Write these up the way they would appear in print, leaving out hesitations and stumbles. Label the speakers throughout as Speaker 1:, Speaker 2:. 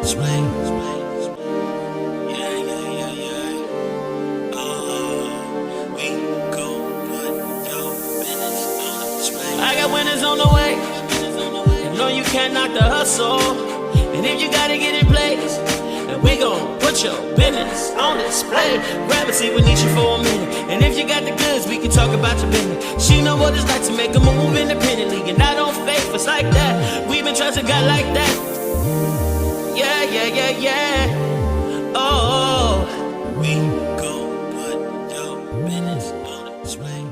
Speaker 1: I got winners on the way. You know you can't knock the hustle. And if you gotta get in place, then we gon' put your business on display. Grab a seat with Neesha for a minute. And if you got the goods, we can talk about your business. She know what it's like to make a move independently. And I don't fake us like that. We've been trusting God like that. Yeah, yeah, yeah, yeah. Oh, we gon' put your business on display.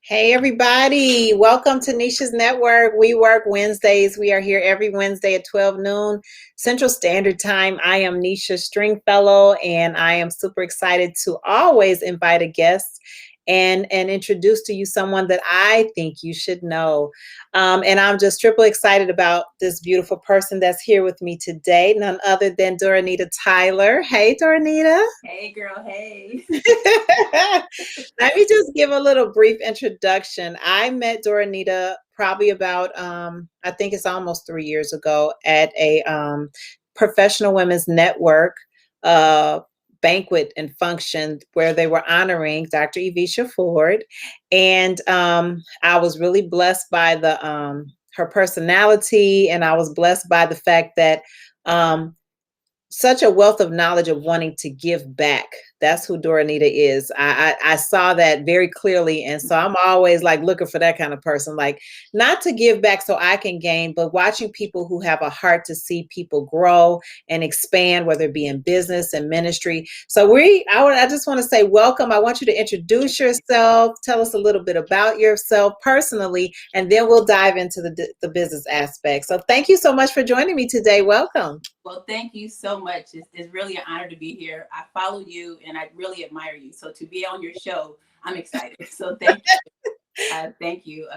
Speaker 2: Hey everybody, welcome to Neesha's Network. We work Wednesdays. We are here every Wednesday at 12 noon Central Standard Time. I am Neesha Stringfellow, and I am super excited to always invite a guest and introduce to you someone that I think you should know. And I'm just triple excited about this beautiful person that's here with me today, none other than Dornita Tyler. Hey, Dornita.
Speaker 3: Hey, girl. Hey.
Speaker 2: Let me just give a little brief introduction. I met Dornita probably about, I think it's almost 3 years ago at a professional women's network banquet and function where they were honoring Dr. Evisha Ford. And I was really blessed by the her personality, and I was blessed by the fact that such a wealth of knowledge of wanting to give back. That's who Dornita is. I saw that very clearly. And so I'm always like looking for that kind of person, like not to give back so I can gain, but watching people who have a heart to see people grow and expand, whether it be in business and ministry. So I just want to say welcome. I want you to introduce yourself. Tell us a little bit about yourself personally, and then we'll dive into the business aspect. So thank you so much for joining me today. Welcome.
Speaker 3: Well, thank you so much. It's really an honor to be here. I follow you and I really admire you. So to be on your show, I'm excited. So thank you. Thank you.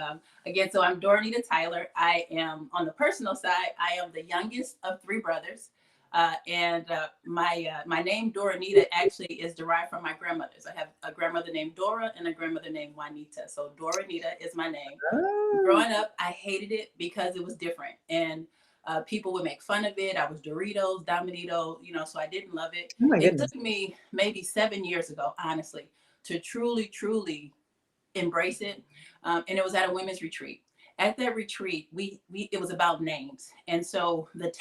Speaker 3: Again, so I'm Dornita Tyler. I am, on the personal side, I am the youngest of 3 brothers. And my name Dornita actually is derived from my grandmothers. I have a grandmother named Dora and a grandmother named Juanita. So Dornita is my name. Oh. Growing up, I hated it because it was different. And people would make fun of it. I was Doritos, Dominito, so I didn't love it.
Speaker 2: Oh,
Speaker 3: it took me maybe 7 years ago, honestly, to truly, truly embrace it. And it was at a women's retreat. At that retreat, it was about names. And so the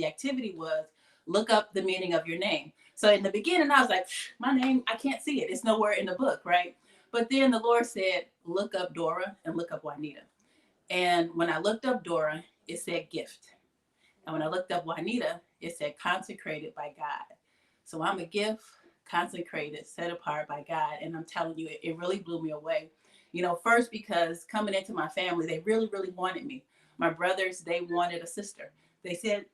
Speaker 3: activity was look up the meaning of your name. So in the beginning, I was like, my name, I can't see it. It's nowhere in the book, right? But then the Lord said, look up Dora and look up Juanita. And when I looked up Dora, it said gift. And when I looked up Juanita, it said consecrated by God. So I'm a gift, consecrated, set apart by God. And I'm telling you, it really blew me away. First because coming into my family, they really, really wanted me. My brothers, they wanted a sister. They told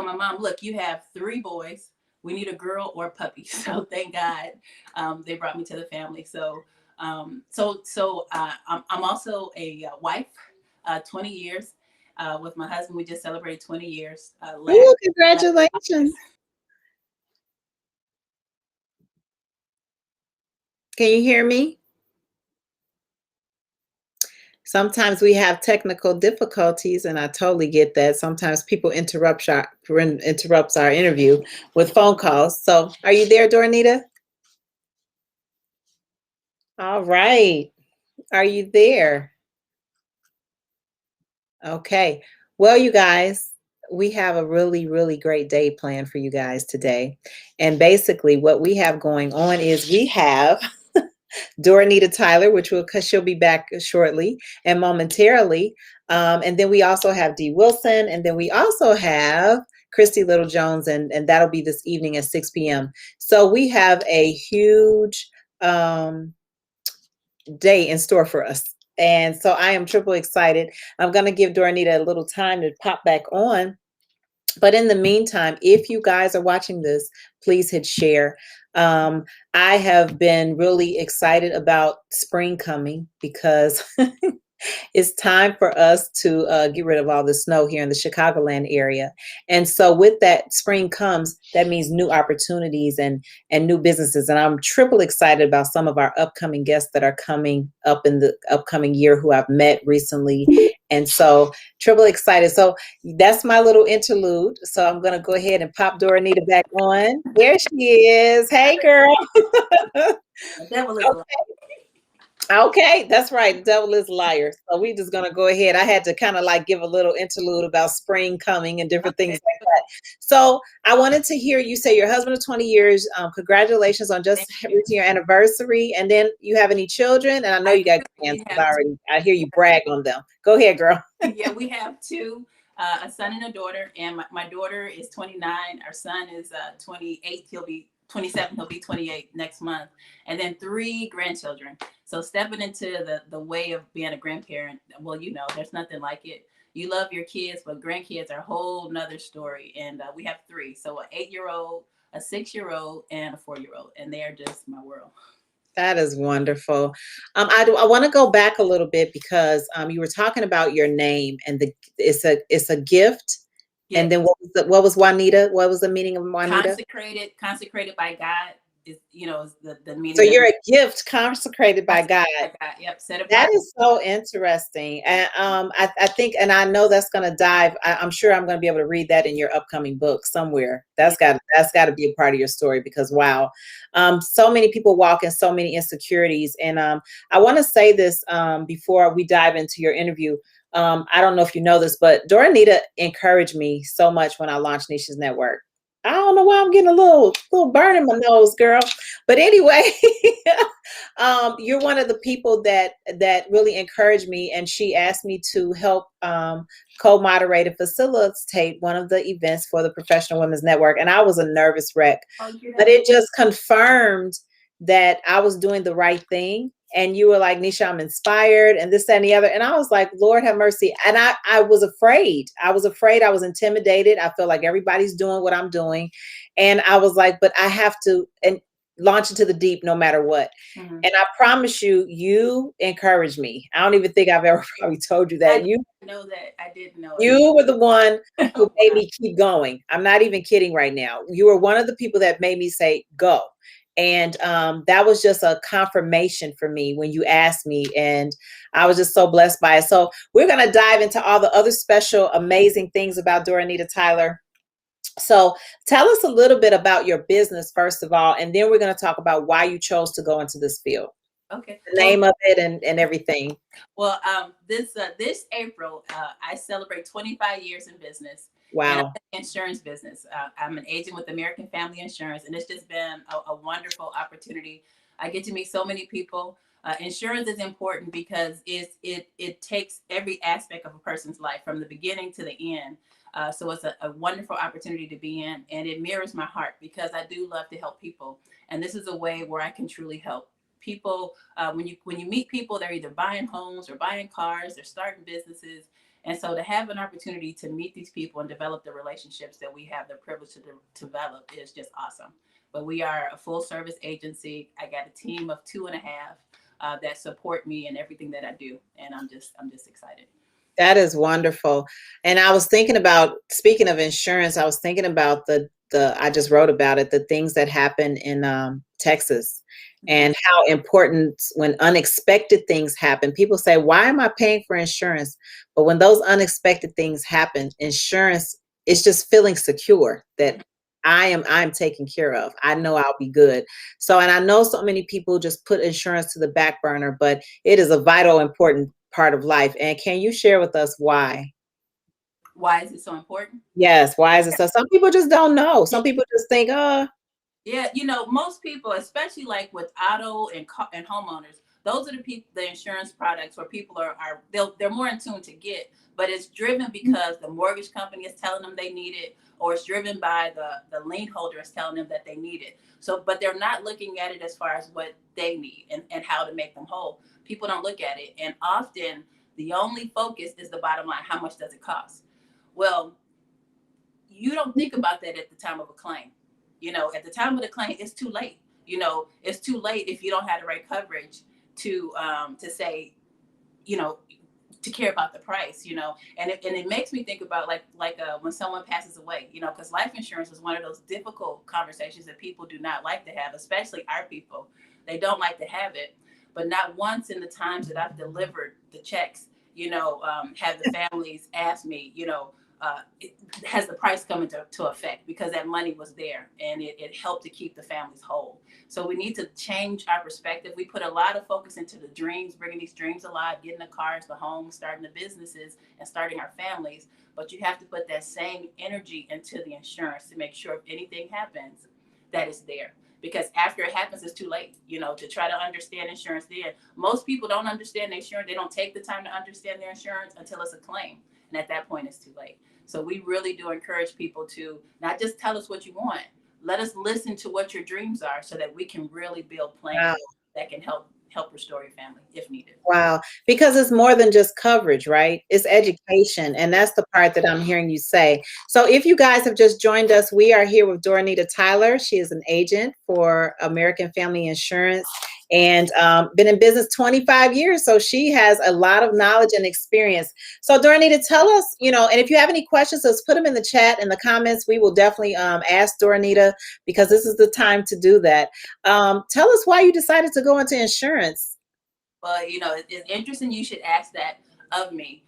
Speaker 3: my mom, look, you have 3 boys. We need a girl or a puppy. So thank God they brought me to the family. So I'm also a wife, 20 years. With my husband, we just celebrated 20 years.
Speaker 2: Ooh, congratulations. Can you hear me? Sometimes we have technical difficulties, and I totally get that. Sometimes people interrupts our interview with phone calls. So are you there, Dornita? All right. Are you there? Okay. Well, you guys, we have a really, really great day planned for you guys today. And basically what we have going on is we have Dornita Tyler, because she'll be back shortly and momentarily. And then we also have Dee Wilson. And then we also have Christy Little Jones, and that'll be this evening at 6 p.m. So we have a huge day in store for us. And so I am triple excited. I'm going to give Dornita a little time to pop back on. But in the meantime, if you guys are watching this, please hit share. I have been really excited about spring coming because it's time for us to get rid of all the snow here in the Chicagoland area. And so with that, spring comes, that means new opportunities and new businesses. And I'm triple excited about some of our upcoming guests that are coming up in the upcoming year who I've met recently And so triple excited. So that's my little interlude. So I'm going to go ahead and pop Dornita back on. There she is. Hey, girl.
Speaker 3: The devil is alive.
Speaker 2: Okay, that's right. The devil is a liar. So we just gonna go ahead. I had to kind of like give a little interlude about spring coming and different things like that. So I wanted to hear you say your husband of 20 years. Congratulations on just
Speaker 3: Thank you.
Speaker 2: reaching your anniversary. And then you have any children? And I know
Speaker 3: I
Speaker 2: you got
Speaker 3: do.
Speaker 2: grandsons.
Speaker 3: We
Speaker 2: I
Speaker 3: have
Speaker 2: already. I hear you brag on them. Go ahead, girl.
Speaker 3: yeah, we have two, a son and a daughter. And my daughter is 29. Our son is 28. He'll be 27. He'll be 28 next month. And then three grandchildren. So stepping into the way of being a grandparent, well, you know, there's nothing like it. You love your kids, but grandkids are a whole nother story. And we have three. So an 8-year-old, a 6-year-old, and a 4-year-old. And they are just my world.
Speaker 2: That is wonderful. I want to go back a little bit because you were talking about your name and it's a gift.
Speaker 3: Yeah.
Speaker 2: And then what was Juanita? What was the meaning of Juanita?
Speaker 3: Consecrated by God is, you know, is the
Speaker 2: So
Speaker 3: meaning of
Speaker 2: you're a gift consecrated by God.
Speaker 3: Yep, set
Speaker 2: That
Speaker 3: apart.
Speaker 2: is so interesting. And I think, and I know that's going to dive. I'm sure I'm going to be able to read that in your upcoming book somewhere. That's got to be a part of your story because wow, so many people walk in so many insecurities. And I want to say this before we dive into your interview. I don't know if you know this, but Dornita encouraged me so much when I launched Neesha's Network. I don't know why I'm getting a little burn in my nose, girl. But anyway, you're one of the people that really encouraged me, and she asked me to help co-moderate and facilitate one of the events for the Professional Women's Network. And I was a nervous wreck, but it just confirmed that I was doing the right thing. And you were like, Neesha, I'm inspired and this, that, and the other. And I was like, Lord have mercy. And I was afraid. I was intimidated. I feel like everybody's doing what I'm doing. And I was like, but I have to and launch into the deep no matter what.
Speaker 3: Mm-hmm.
Speaker 2: And I promise you, you encouraged me. I don't even think I've ever probably told you that.
Speaker 3: I know that. I didn't know it.
Speaker 2: You were the one who made
Speaker 3: Wow.
Speaker 2: me keep going. I'm not even kidding right now. You were one of the people that made me say, go. And that was just a confirmation for me when you asked me. And I was just so blessed by it. So we're going to dive into all the other special, amazing things about Dornita Tyler. So tell us a little bit about your business, first of all, and then we're going to talk about why you chose to go into this field.
Speaker 3: Okay.
Speaker 2: The name of it and everything.
Speaker 3: Well, this April, I celebrate 25 years in business.
Speaker 2: Wow.
Speaker 3: And I'm in the insurance business. I'm an agent with American Family Insurance, and it's just been a wonderful opportunity. I get to meet so many people. Insurance is important because it takes every aspect of a person's life from the beginning to the end. So it's a wonderful opportunity to be in, and it mirrors my heart because I do love to help people. And this is a way where I can truly help people. When you meet people, they're either buying homes or buying cars, they're starting businesses. And so to have an opportunity to meet these people and develop the relationships that we have the privilege to develop is just awesome. But we are a full service agency. I got a team of 2.5 that support me in everything that I do. And I'm just excited.
Speaker 2: That is wonderful. And I was thinking about, speaking of insurance, I was thinking about I just wrote about it, the things that happen in Texas and how important when unexpected things happen. People say, why am I paying for insurance? But when those unexpected things happen, insurance is just feeling secure that I'm taken care of. I know I'll be good. So, and I know so many people just put insurance to the back burner, but it is a vital, important part of life. And can you share with us why?
Speaker 3: Why is it so important?
Speaker 2: Yes, why is it so? Some people just don't know. Some people just think,
Speaker 3: Yeah, you know, most people, especially like with auto and homeowners, those are the insurance products where people are they're more in tune to get, but it's driven because the mortgage company is telling them they need it, or it's driven by the lien holder is telling them that they need it. So, but they're not looking at it as far as what they need and how to make them whole. People don't look at it, and often the only focus is the bottom line. How much does it cost? Well, you don't think about that at the time of a claim. You know, at the time of the claim, it's too late. You know, it's too late if you don't have the right coverage to say, you know, to care about the price. You know, and it makes me think about like when someone passes away. You know, because life insurance is one of those difficult conversations that people do not like to have, especially our people. They don't like to have it. But not once in the times that I've delivered the checks have the families ask me, has the price come into effect, because that money was there and it helped to keep the families whole. So we need to change our perspective. We put a lot of focus into the dreams, bringing these dreams alive, getting the cars, the homes, starting the businesses, and starting our families. But you have to put that same energy into the insurance to make sure if anything happens, that is there. Because after it happens, it's too late, to try to understand insurance then. Most people don't understand their insurance. They don't take the time to understand their insurance until it's a claim. And at that point, it's too late. So we really do encourage people to not just tell us what you want. Let us listen to what your dreams are so that we can really build
Speaker 2: Wow.
Speaker 3: plans that can help restore your family if needed.
Speaker 2: Wow. Because it's more than just coverage, right? It's education. And that's the part that I'm hearing you say. So if you guys have just joined us, we are here with Dornita Tyler. She is an agent for American Family Insurance and been in business 25 years. So she has a lot of knowledge and experience. So Dornita, tell us, and if you have any questions, let's put them in the chat, in the comments. We will definitely ask Dornita, because this is the time to do that. Tell us why you decided to go into insurance.
Speaker 3: Well, it's interesting you should ask that of me,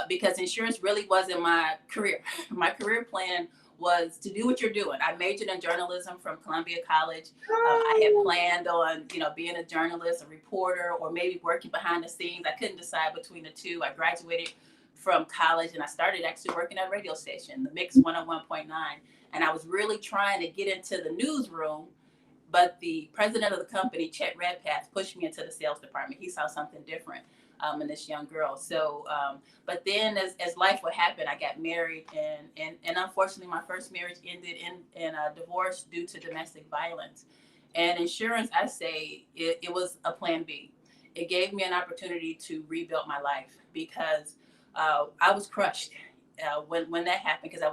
Speaker 3: because insurance really wasn't my career. My career plan was to do what you're doing. I majored in journalism from Columbia College. I had planned on, being a journalist, a reporter, or maybe working behind the scenes. I couldn't decide between the two. I graduated from college and I started actually working at a radio station, the Mix 101.9. And I was really trying to get into the newsroom, but the president of the company, Chet Redpath, pushed me into the sales department. He saw something different in this young girl. So, but then as life would happen, I got married, and unfortunately, my first marriage ended in a divorce due to domestic violence. And insurance, I say, it was a plan B. It gave me an opportunity to rebuild my life, because I was crushed when that happened, because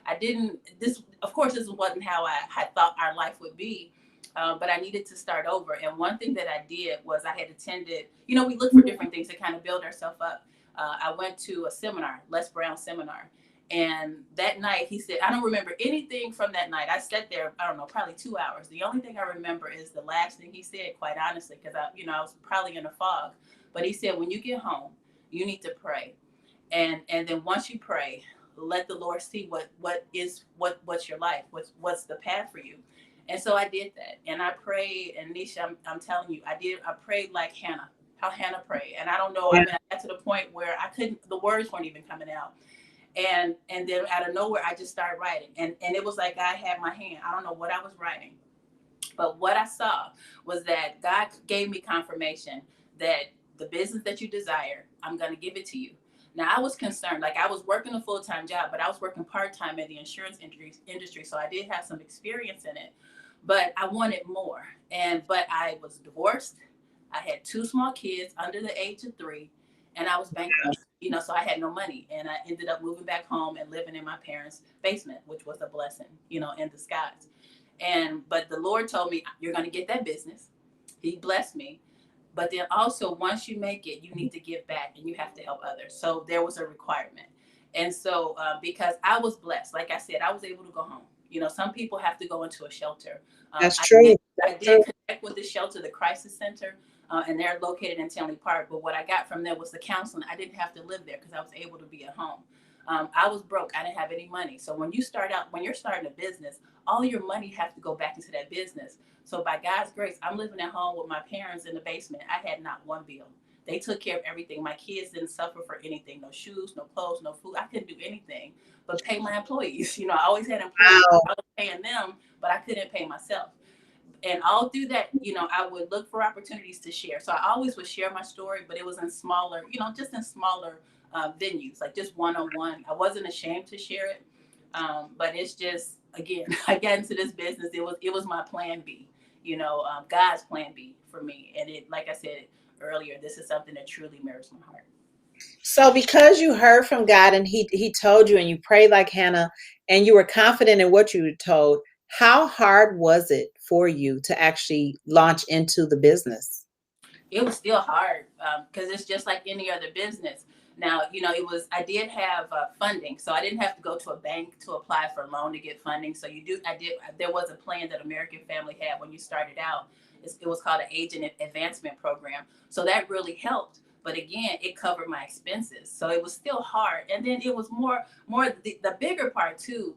Speaker 3: I didn't, this, of course, this wasn't how I thought our life would be. But I needed to start over. And one thing that I did was I had attended, we look for different things to kind of build ourselves up. I went to a seminar, Les Brown seminar. And that night he said, I don't remember anything from that night. I sat there, I don't know, probably 2 hours. The only thing I remember is the last thing he said, quite honestly, because I was probably in a fog. But he said, when you get home, you need to pray. And then once you pray, let the Lord see what's your life, what's the path for you. And so I did that, and I prayed. And Neesha, I'm telling you, I prayed like Hannah, how Hannah prayed. And I don't know, I got to the point where the words weren't even coming out. And then out of nowhere, I just started writing, and it was like I had my hand. I don't know what I was writing, but what I saw was that God gave me confirmation that the business that you desire, I'm going to give it to you. Now, I was concerned, like I was working a full-time job, but I was working part-time in the insurance industry. So I did have some experience in it, but I wanted more. But I was divorced. I had 2 small kids under the age of 3, and I was bankrupt, so I had no money. And I ended up moving back home and living in my parents' basement, which was a blessing, in disguise. But the Lord told me, you're going to get that business. He blessed me. But then also, once you make it, you need to give back and you have to help others. So there was a requirement. And so because I was blessed, like I said, I was able to go home. Some people have to go into a shelter.
Speaker 2: That's true.
Speaker 3: I did connect with the shelter, the crisis center, and they're located in Tinley Park. But what I got from there was the counseling. I didn't have to live there because I was able to be at home. I was broke. I didn't have any money. So when you're starting a business, all your money has to go back into that business. So by God's grace, I'm living at home with my parents in the basement. I had not one bill. They took care of everything. My kids didn't suffer for anything. No shoes, no clothes, no food. I couldn't do anything but pay my employees. I always had employees.
Speaker 2: Wow.
Speaker 3: I was paying them, but I couldn't pay myself. And all through that, I would look for opportunities to share. So I always would share my story, but it was in smaller, just in smaller venues, like just one-on-one. I wasn't ashamed to share it. But it's just, again, I got into this business. It was my plan B, God's plan B for me. And it, like I said earlier, this is something that truly mirrors my heart.
Speaker 2: So because you heard from God and he told you and you prayed like Hannah and you were confident in what you were told, how hard was it for you to actually launch into the business?
Speaker 3: It was still hard because it's just like any other business. Now, I did have funding, so I didn't have to go to a bank to apply for a loan to get funding. So there was a plan that American Family had when you started out. It was called an agent advancement program. So that really helped. But again, it covered my expenses, so it was still hard. And then it was more the bigger part too,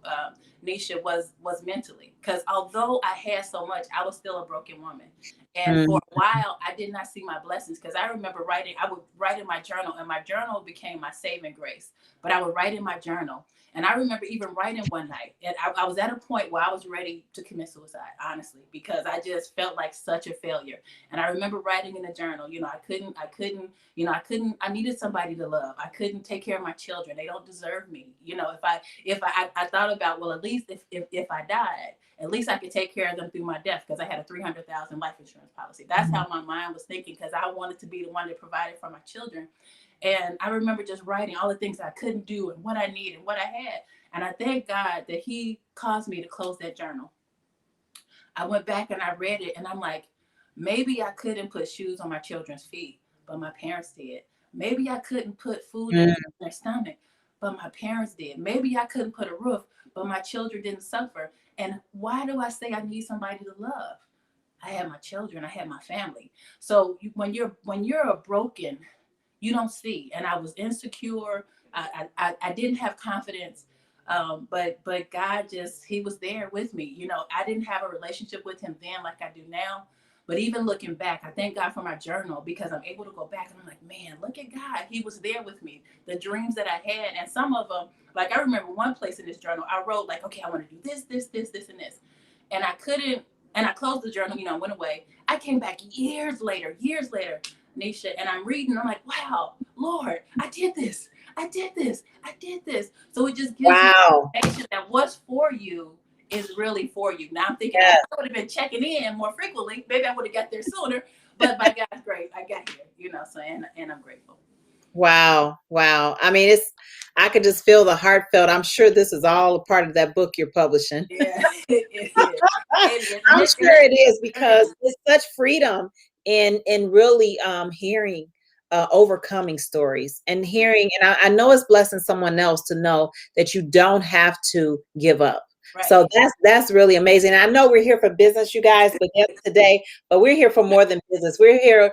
Speaker 3: Neesha, was mentally, because although I had so much, I was still a broken woman. And
Speaker 2: Mm.
Speaker 3: for a while, I did not see my blessings, because I remember writing. I would write in my journal, and my journal became my saving grace. But I would write in my journal, and I remember even writing one night, and I was at a point where I was ready to commit suicide, honestly, because I just felt like such a failure. And I remember writing in the journal, I needed somebody to love. I couldn't take care of my children. They don't deserve me. If I thought about, well, at least if I died, at least I could take care of them through my death, because I had a 300,000 life insurance policy. That's how my mind was thinking, because I wanted to be the one that provided for my children. And I remember just writing all the things I couldn't do and what I needed, what I had. And I thank God that he caused me to close that journal. I went back and I read it, and I'm like, maybe I couldn't put shoes on my children's feet, but my parents did. Maybe I couldn't put food in
Speaker 2: Mm.
Speaker 3: their stomach, but my parents did. Maybe I couldn't put a roof, but my children didn't suffer. And why do I say I need somebody to love? I had my children, I had my family. So when you're a broken, you don't see. And I was insecure. I didn't have confidence. But God he was there with me. I didn't have a relationship with him then like I do now. But even looking back, I thank God for my journal, because I'm able to go back and I'm like, man, look at God. He was there with me. The dreams that I had, and some of them, like I remember one place in this journal, I wrote like, okay, I want to do this, this, this, this, and this. And I couldn't, and I closed the journal, went away. I came back years later, Neesha, and I'm reading. I'm like, wow, Lord, I did this. I did this. I did this. So it just gives
Speaker 2: Wow.
Speaker 3: me information that what's for you is really for you. Now I'm thinking,
Speaker 2: Yes.
Speaker 3: I would have been checking in more frequently. Maybe I would have got there sooner. But by God's grace, I got here. So and I'm grateful.
Speaker 2: Wow. Wow. I mean, I could just feel the heartfelt. I'm sure this is all a part of that book you're publishing.
Speaker 3: Yeah, it is. It is.
Speaker 2: I'm sure it is, because it's such freedom in really hearing overcoming stories, and hearing, and I know it's blessing someone else to know that you don't have to give up.
Speaker 3: Right.
Speaker 2: So that's really amazing. I know we're here for business, you guys, but today, but we're here for more than business. We're here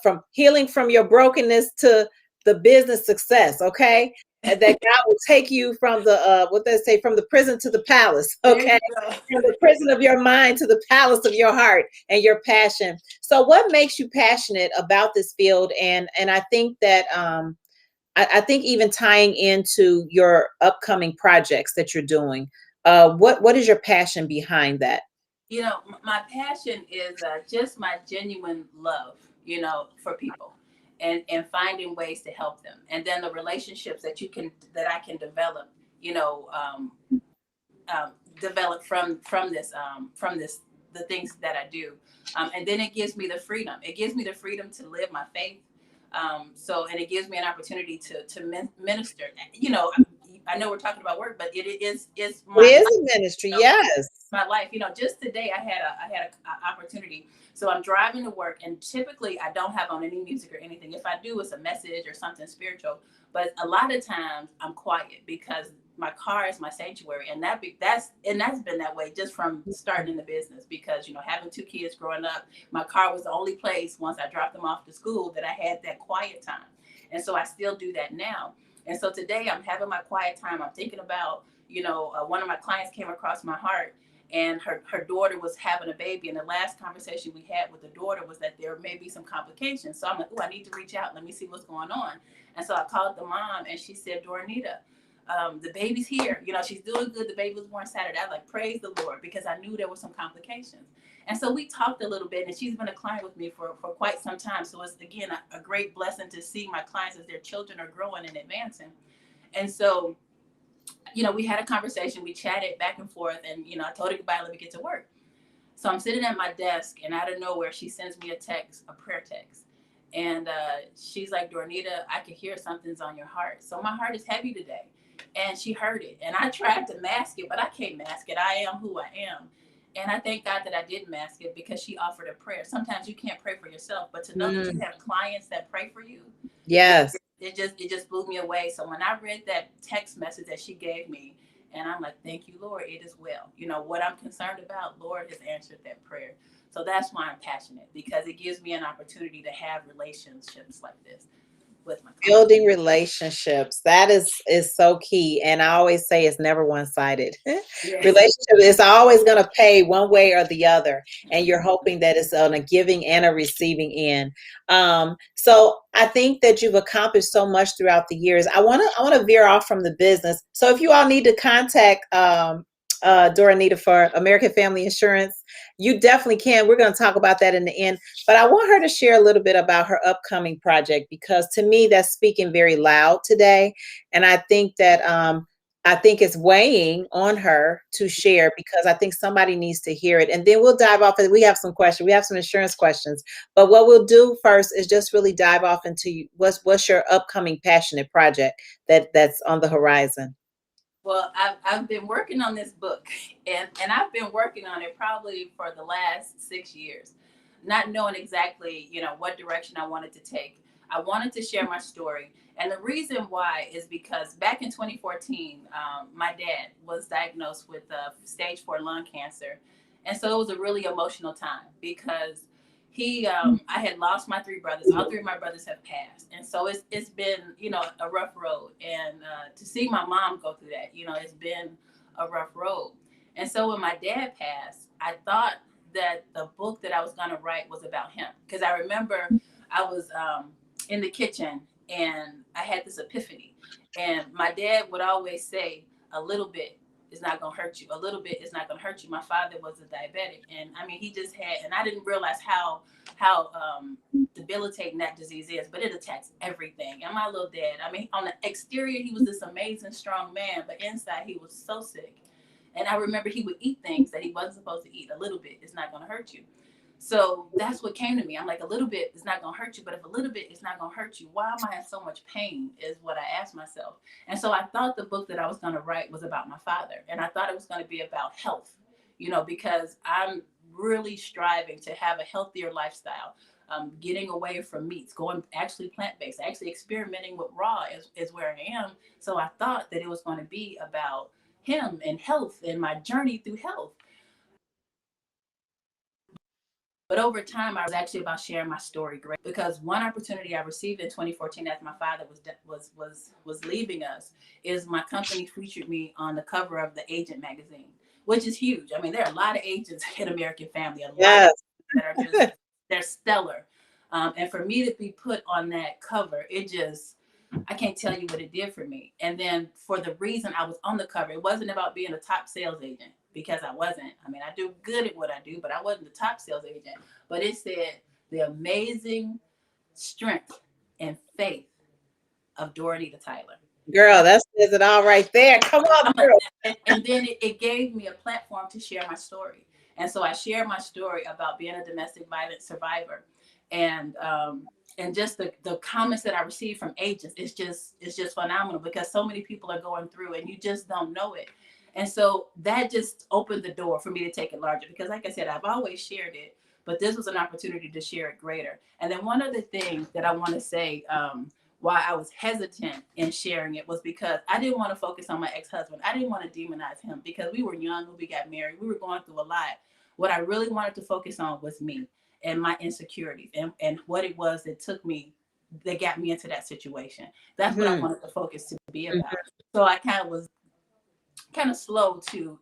Speaker 2: from healing from your brokenness to the business success. Okay. And that God will take you from the what they say, from the prison to the palace. Okay. From the prison of your mind to the palace of your heart and your passion. So what makes you passionate about this field? And I think that I think even tying into your upcoming projects that you're doing, what is your passion behind that?
Speaker 3: My passion is just my genuine love, for people, and finding ways to help them, and then the relationships that I can develop, develop from this the things that I do, and then it gives me the freedom. It gives me the freedom to live my faith. And it gives me an opportunity to minister. I know we're talking about work, but it is my
Speaker 2: It is
Speaker 3: life,
Speaker 2: a ministry, yes.
Speaker 3: my life. Just today I had a opportunity. So I'm driving to work, and typically I don't have on any music or anything. If I do, it's a message or something spiritual. But a lot of times I'm quiet, because my car is my sanctuary, and that's been that way just from starting the business. Because having two kids growing up, my car was the only place, once I dropped them off to school, that I had that quiet time, and so I still do that now. And so today I'm having my quiet time. I'm thinking about one of my clients came across my heart, and her daughter was having a baby, and the last conversation we had with the daughter was that there may be some complications. So I'm like, oh, I need to reach out. Let me see what's going on. And so I called the mom, and she said, Dornita, the baby's here. She's doing good. The baby was born Saturday. I was like, praise the Lord, because I knew there were some complications. And so we talked a little bit, and she's been a client with me for quite some time. So it's, again, a great blessing to see my clients as their children are growing and advancing. And so, we had a conversation. We chatted back and forth, and, I told her goodbye, let me get to work. So I'm sitting at my desk, and out of nowhere, she sends me a prayer text. And she's like, Dornita, I can hear something's on your heart. So my heart is heavy today. And she heard it. And I tried to mask it, but I can't mask it. I am who I am. And I thank God that I did mask it, because she offered a prayer. Sometimes you can't pray for yourself, but to know that you have clients that pray for you.
Speaker 2: Yes.
Speaker 3: It just blew me away. So when I read that text message that she gave me, And I'm like, thank you, Lord, it is well. You know, what I'm concerned about, Lord has answered that prayer. So that's why I'm passionate, because it gives me an opportunity to have relationships like this with my clients.
Speaker 2: Building relationships. That is so key. And I always say it's never one-sided.
Speaker 3: Yes.
Speaker 2: Relationship is always going to pay one way or the other. And you're hoping that it's on a giving and a receiving end. So I think that you've accomplished so much throughout the years. I want to veer off from the business. So if you all need to contact Dornita for American Family Insurance, you definitely can. We're going to talk about that in the end. But I want her to share a little bit about her upcoming project, because to me that's speaking very loud today. And I think it's weighing on her to share, because I think somebody needs to hear it. And then we'll dive off. We have some questions. We have some insurance questions. But what we'll do first is just really dive off into what's your upcoming passionate project that's on the horizon.
Speaker 3: Well, I've been working on this book, and I've been working on it probably for the last 6 years, not knowing exactly, you know, what direction I wanted to take. I wanted to share my story. And the reason why is because back in 2014, my dad was diagnosed with stage 4 lung cancer. And so it was a really emotional time because I had lost my 3 brothers. All 3 of my brothers have passed. And so it's been, you know, a rough road. And to see my mom go through that, you know, it's been a rough road. And so when my dad passed, I thought that the book that I was going to write was about him. Because I remember I was in the kitchen and I had this epiphany. And my dad would always say, a little bit is not going to hurt you. A little bit is not going to hurt you. My father was a diabetic. And I mean, he just had, and I didn't realize how debilitating that disease is, but it attacks everything. And my little dad, I mean, on the exterior, he was this amazing, strong man, but inside he was so sick. And I remember he would eat things that he wasn't supposed to eat. A little bit is not going to hurt you. So that's what came to me. I'm like, a little bit is not going to hurt you, but if a little bit is not going to hurt you, why am I in so much pain is what I asked myself. And so I thought the book that I was going to write was about my father. And I thought it was going to be about health, you know, because I'm really striving to have a healthier lifestyle, getting away from meats, going actually plant-based, actually experimenting with raw is where I am. So I thought that it was going to be about him and health and my journey through health. But over time, I was actually about sharing my story, great, because one opportunity I received in 2014, as my father was leaving us, is my company featured me on the cover of the Agent magazine, which is huge. I mean, there are a lot of agents in American Family, a lot
Speaker 2: Yes.
Speaker 3: that are just they're stellar, and for me to be put on that cover, I can't tell you what it did for me. And then for the reason I was on the cover, it wasn't about being a top sales agent, because I wasn't. I mean, I do good at what I do, but I wasn't the top sales agent. But it said the amazing strength and faith of Dornita Tyler.
Speaker 2: Girl, that says it all right there. Come on, girl.
Speaker 3: And then it gave me a platform to share my story. And so I shared my story about being a domestic violence survivor. And just the comments that I received from agents, it's just phenomenal, because so many people are going through and you just don't know it. And so that just opened the door for me to take it larger, because like I said, I've always shared it, but this was an opportunity to share it greater. And then one other thing that I want to say, why I was hesitant in sharing it, was because I didn't want to focus on my ex-husband. I didn't want to demonize him, because we were young when we got married. We were going through a lot. What I really wanted to focus on was me and my insecurities and what it was that that got me into that situation. That's what I wanted the focus to be about. So I was kind of slow to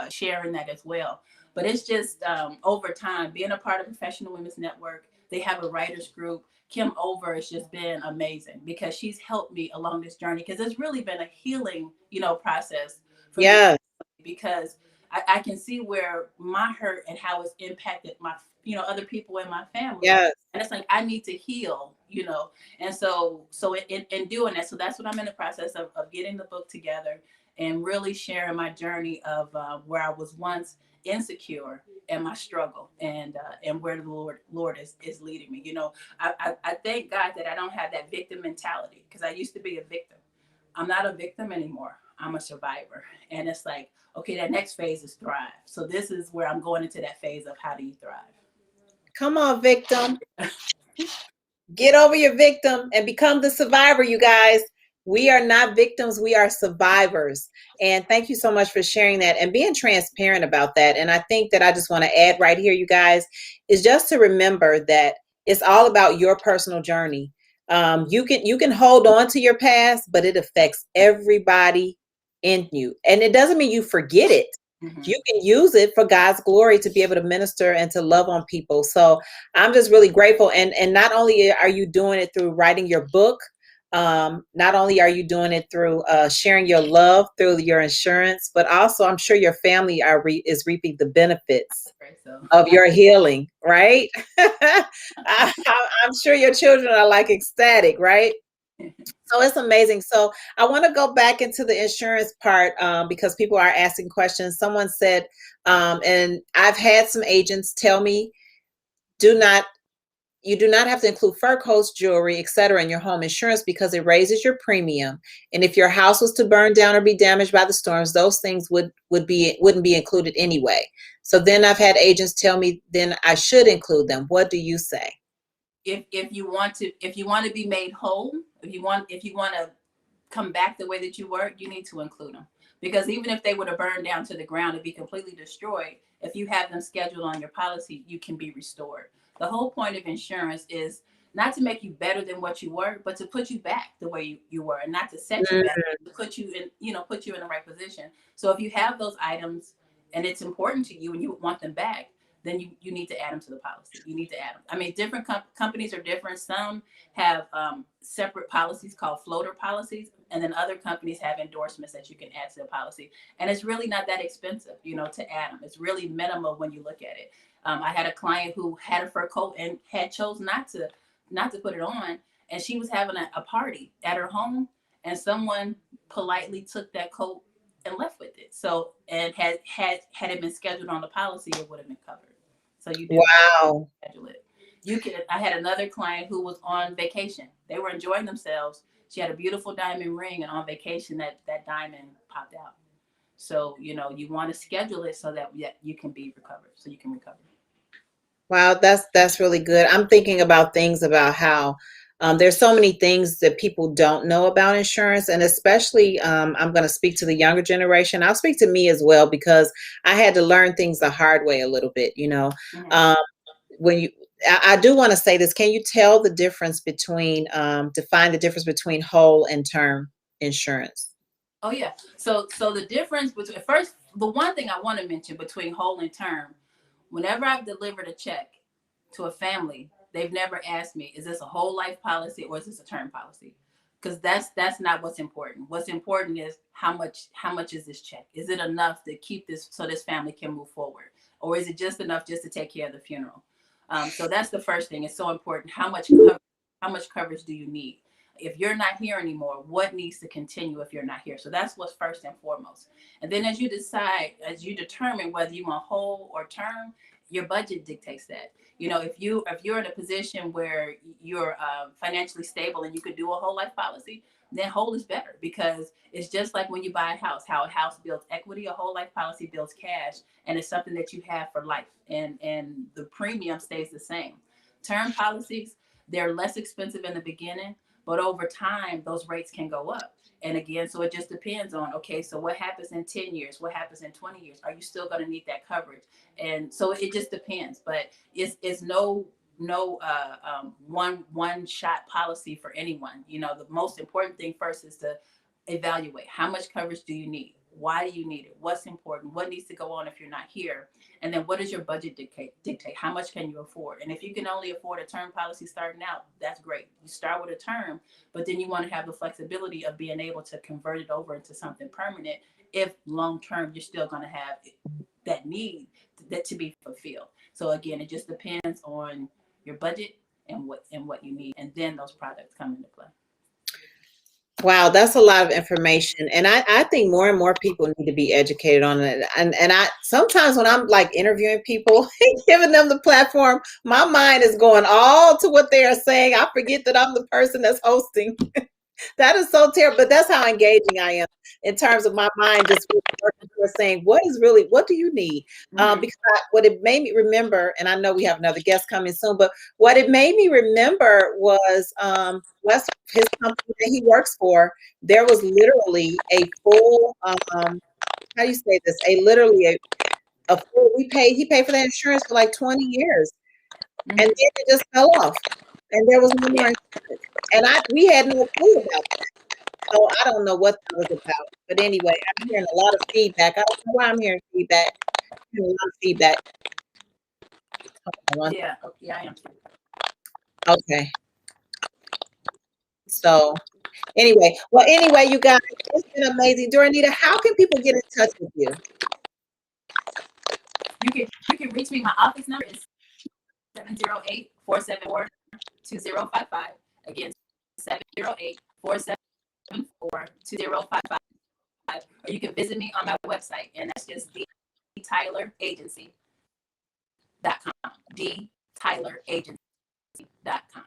Speaker 3: sharing that as well. But it's just over time, being a part of Professional Women's Network, they have a writers group. Kim Over has just been amazing, because she's helped me along this journey, because it's really been a healing, you know, process for me, because I can see where my hurt and how it's impacted my, you know, other people in my family.
Speaker 2: Yes.
Speaker 3: And it's like, I need to heal, you know. And so in doing that, so that's what I'm in the process of getting the book together and really sharing my journey of where I was once insecure and my struggle, and where the Lord is leading me. You know, I thank God that I don't have that victim mentality, because I used to be a victim. I'm not a victim anymore. I'm a survivor. And it's like, okay, that next phase is thrive. So this is where I'm going into that phase of how do you thrive?
Speaker 2: Come on, victim. Get over your victim and become the survivor, you guys. We are not victims, we are survivors. And thank you so much for sharing that and being transparent about that. And I think that I just want to add right here, you guys, is just to remember that it's all about your personal journey. You can hold on to your past, but it affects everybody in you. And it doesn't mean you forget it.
Speaker 3: Mhm.
Speaker 2: You can use it for God's glory to be able to minister and to love on people. So I'm just really grateful. And not only are you doing it through writing your book, not only are you doing it through sharing your love through your insurance, but also I'm sure your family is reaping the benefits
Speaker 3: Right, so
Speaker 2: of your healing, right? I'm sure your children are like ecstatic, right? So it's amazing. So I want to go back into the insurance part because people are asking questions. Someone said, and I've had some agents tell me, do not you do not have to include fur coats, jewelry, etc. in your home insurance because it raises your premium. And if your house was to burn down or be damaged by the storms, those things wouldn't be included anyway. So then I've had agents tell me then I should include them. What do you say?
Speaker 3: if you want to be made whole, if you want to come back the way that you were, you need to include them. Because even if they were to burn down to the ground and be completely destroyed, if you have them scheduled on your policy, you can be restored. The whole point of insurance is not to make you better than what you were, but to put you back the way you were, and not to set you back, to put you in, put you in the right position. So if you have those items and it's important to you and you want them back, then you need to add them to the policy. You need to add them. I mean, different companies are different. Some have separate policies called floater policies, and then other companies have endorsements that you can add to the policy. And it's really not that expensive, to add them. It's really minimal when you look at it. I had a client who had a fur coat and had chose not to put it on, and she was having a party at her home, and someone politely took that coat and left with it. So, and had it been scheduled on the policy, it would have been covered. So you do
Speaker 2: Wow.
Speaker 3: schedule it. I had another client who was on vacation. They were enjoying themselves. She had a beautiful diamond ring, and on vacation that diamond popped out. So, you want to schedule it so that you can be recovered, so you can recover.
Speaker 2: Wow, that's really good. I'm thinking about things about how there's so many things that people don't know about insurance, and especially I'm going to speak to the younger generation. I'll speak to me as well because I had to learn things the hard way a little bit.
Speaker 3: Mm-hmm.
Speaker 2: When I do want to say this. Can you tell the difference between define the difference between whole and term insurance?
Speaker 3: Oh yeah. So the difference between first, the one thing I want to mention between whole and term, whenever I've delivered a check to a family, they've never asked me, is this a whole life policy or is this a term policy? Because that's not what's important. What's important is how much is this check? Is it enough to keep this so this family can move forward, or is it just enough just to take care of the funeral? So that's the first thing. It's so important. How much coverage do you need? If you're not here anymore, what needs to continue if you're not here? So that's what's first and foremost. And then as you determine whether you want whole or term, your budget dictates that. If you're in a position where you're financially stable and you could do a whole life policy, then whole is better, because it's just like when you buy a house, how a house builds equity, a whole life policy builds cash, and it's something that you have for life, and the premium stays the same. Term policies, they're less expensive in the beginning, but over time those rates can go up. And again, so it just depends on, okay, so what happens in 10 years? What happens in 20 years? Are you still going to need that coverage? And so it just depends, but it's no one shot policy for anyone. The most important thing first is to evaluate how much coverage do you need? Why do you need it? What's important? What needs to go on if you're not here? And then what does your budget dictate? How much can you afford? And if you can only afford a term policy starting out, that's great. You start with a term, but then you want to have the flexibility of being able to convert it over into something permanent if long term you're still going to have that need that to be fulfilled. So again, it just depends on your budget and what you need, and then those products come into play.
Speaker 2: Wow, that's a lot of information. And I think more and more people need to be educated on it. And I sometimes when I'm like interviewing people and giving them the platform, my mind is going all to what they are saying. I forget that I'm the person that's hosting. That is so terrible, but that's how engaging I am in terms of my mind just working towards saying, what do you need? Because what it made me remember, and I know we have another guest coming soon, but what it made me remember was his company that he works for, there was literally a full, how do you say this? A full, he paid for that insurance for like 20 years. And then it just fell off. And there was no more insurance. And we had no clue about that. So I don't know what that was about. But anyway, I'm hearing a lot of feedback. I don't know why I'm hearing feedback. I'm hearing a lot of feedback.
Speaker 3: Yeah, I am.
Speaker 2: Okay. So anyway, you guys, it's been amazing. Dornita, how can people get in touch with you?
Speaker 3: You can reach me. My office number is 708-474-2055. Again, 708-474-2055. Or you can visit me on my website, and that's just DTylerAgency.com. DTylerAgency.com.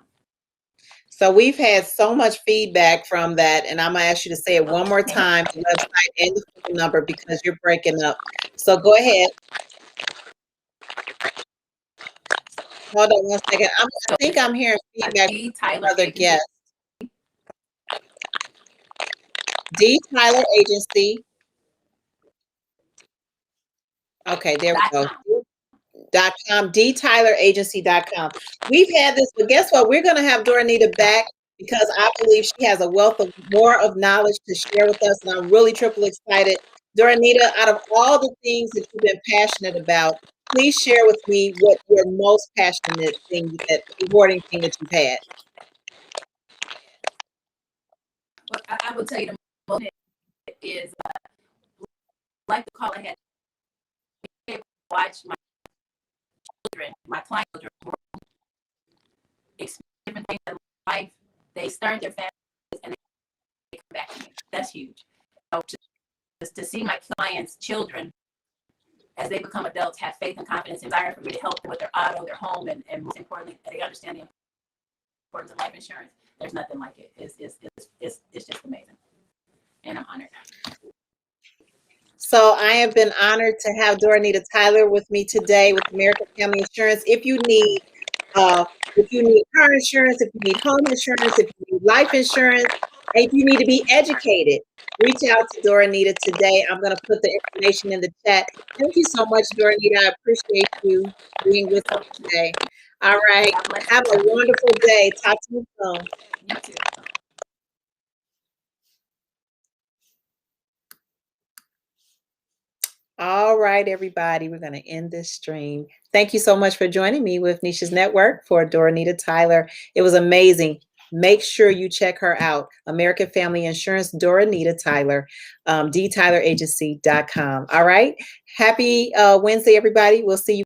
Speaker 2: So we've had so much feedback from that, and I'm gonna ask you to say it one more time, the website and the phone number, because you're breaking up. So go ahead. Hold on one second. I think I'm hearing feedback from another guest. D Tyler Agency. Okay, there we go. .com, DTylerAgency.com. We've had this, but guess what? We're going to have Dornita back because I believe she has a wealth of more of knowledge to share with us, and I'm really triple excited. Dornita, out of all the things that you've been passionate about, please share with me what your most passionate thing, that rewarding thing that you've had.
Speaker 3: Well, I would tell you the most is like the call I had. Watch my children, my clients, experience different things in life. They start their families and they come back to me. That's huge. So just to see my clients' children as they become adults have faith and confidence and desire for me to help them with their auto, their home, and most importantly, they understand the importance of life insurance. There's nothing like it. It's just amazing. And I'm honored.
Speaker 2: So I have been honored to have Dornita Tyler with me today with American Family Insurance. If you need car insurance, if you need home insurance, if you need life insurance, if you need to be educated, reach out to Dornita today. I'm going to put the information in the chat. Thank you so much, Dornita. I appreciate you being with us today. All right. Have a wonderful day. Talk to you soon.
Speaker 3: You too.
Speaker 2: All right, everybody, we're going to end this stream. Thank you so much for joining me with Neesha's Network for Dornita Tyler. It was amazing. Make sure you check her out. American Family Insurance, Dornita Tyler, DTylerAgency.com. All right. Happy Wednesday, everybody. We'll see you.